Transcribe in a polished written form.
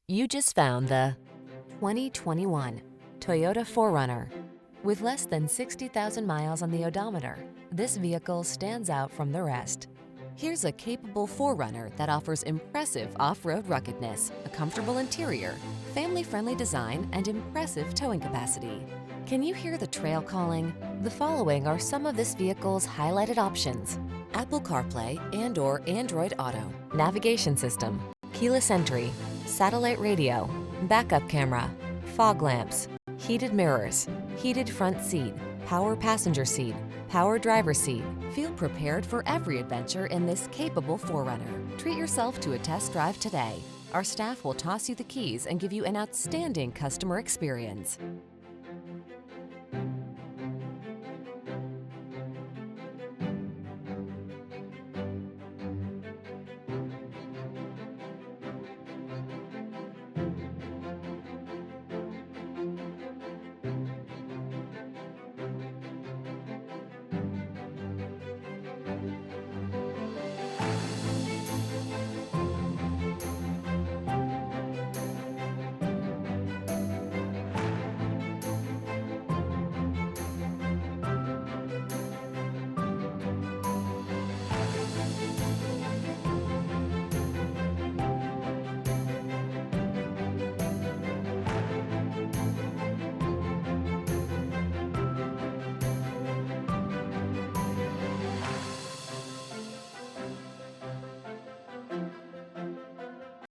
You just found the 2021 Toyota 4Runner. With less than 60,000 miles on the odometer, this vehicle stands out from the rest. Here's a capable 4Runner that offers impressive off-road ruggedness, a comfortable interior, family-friendly design, and impressive towing capacity. Can you hear the trail calling? The following are some of this vehicle's highlighted options: Apple CarPlay and/or Android Auto, navigation system, keyless entry, satellite radio, backup camera, fog lamps, heated mirrors, heated front seat, power passenger seat, power driver seat. Feel prepared for every adventure in this capable 4Runner. Treat yourself to a test drive today. Our staff will toss you the keys and give you an outstanding customer experience.